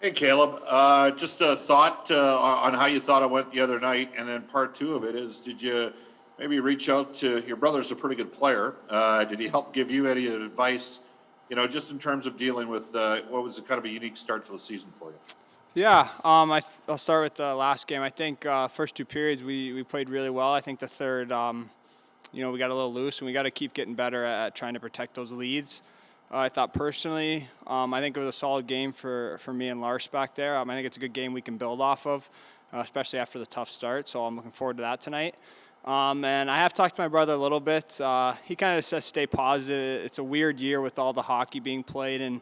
Hey, Caleb. Just a thought on how you thought it went the other night, and then part two of it is, did you maybe reach out to your brother's a pretty good player? Did he help give you any advice, just in terms of dealing with what was a kind of a unique start to the season for you? Yeah, I'll start with the last game. I think first two periods we played really well. I think the third, we got a little loose, and we got to keep getting better at trying to protect those leads. I thought personally, I think it was a solid game for me and Lars back there. I think it's a good game we can build off of, especially after the tough start. So I'm looking forward to that tonight. And I have talked to my brother a little bit. He kind of says stay positive. It's a weird year with all the hockey being played, and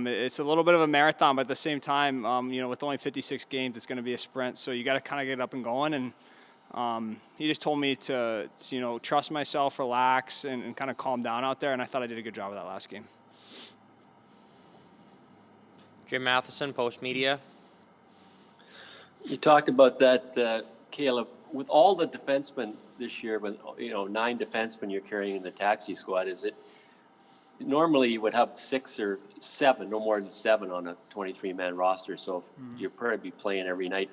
it's a little bit of a marathon, but at the same time, with only 56 games, it's going to be a sprint. So you got to kind of get up and going. And he just told me to trust myself, relax, and kind of calm down out there. And I thought I did a good job of that last game. Jim Matheson, Post Media. You talked about that, Caleb. With all the defensemen this year, with 9 defensemen you're carrying in the taxi squad, is it normally you would have 6 or 7, no more than 7 on a 23-man roster? So you're probably playing every night.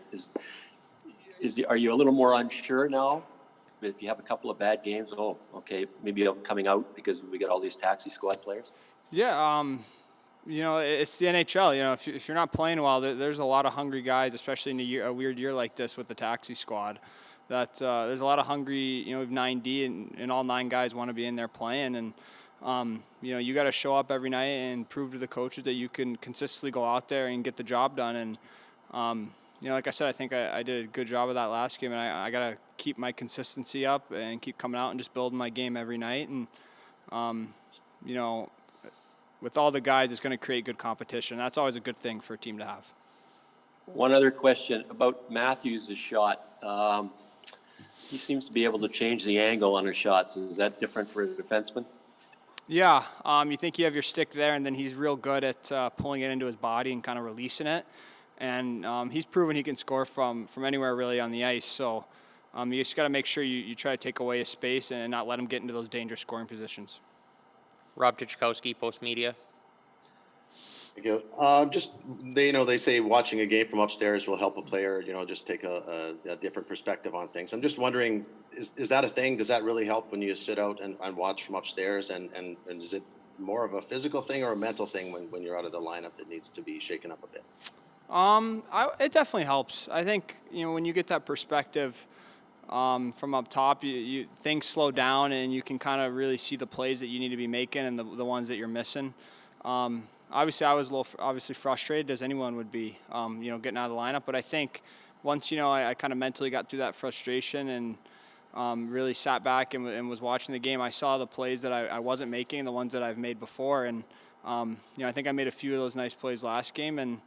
Are you a little more unsure now? If you have a couple of bad games, maybe I'm coming out because we got all these taxi squad players. Yeah, it's the NHL. If you're not playing well, there's a lot of hungry guys, especially in a weird year like this with the taxi squad. That there's a lot of hungry, 9D, and all 9 guys want to be in there playing. And you got to show up every night and prove to the coaches that you can consistently go out there and get the job done. And like I said, I think I did a good job of that last game, and I got to keep my consistency up and keep coming out and just building my game every night. And with all the guys, it's going to create good competition. That's always a good thing for a team to have. One other question about Matthews' shot. He seems to be able to change the angle on his shots. Is that different for a defenseman? Yeah. You think you have your stick there, and then he's real good at pulling it into his body and kind of releasing it. And he's proven he can score from anywhere really on the ice. So you just got to make sure you try to take away his space and not let him get into those dangerous scoring positions. Rob Tychkowski, Post Media. They say watching a game from upstairs will help a player, just take a different perspective on things. I'm just wondering, is that a thing? Does that really help when you sit out and watch from upstairs? And is it more of a physical thing or a mental thing when you're out of the lineup that needs to be shaken up a bit? It definitely helps. I think, when you get that perspective from up top, you things slow down and you can kind of really see the plays that you need to be making and the ones that you're missing. Obviously, I was a little frustrated, as anyone would be, getting out of the lineup. But I think once, I kind of mentally got through that frustration and really sat back and was watching the game, I saw the plays that I wasn't making, the ones that I've made before. And, I think I made a few of those nice plays last game. And,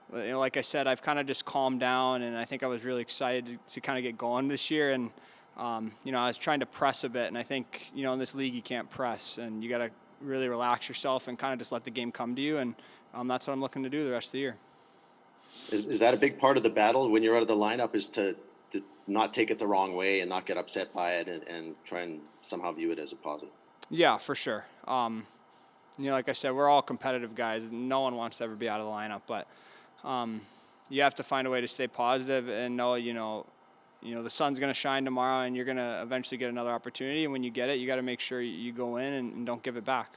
like I said, I've kind of just calmed down, and I think I was really excited to kind of get going this year. And, I was trying to press a bit. And I think, in this league you can't press, and you got to really relax yourself and kind of just let the game come to you. And that's what I'm looking to do the rest of the year. Is that a big part of the battle when you're out of the lineup, is to not take it the wrong way and not get upset by it and try and somehow view it as a positive? Yeah, for sure. Like I said, we're all competitive guys. No one wants to ever be out of the lineup, but you have to find a way to stay positive and know, the sun's going to shine tomorrow and you're going to eventually get another opportunity. And when you get it, you got to make sure you go in and don't give it back.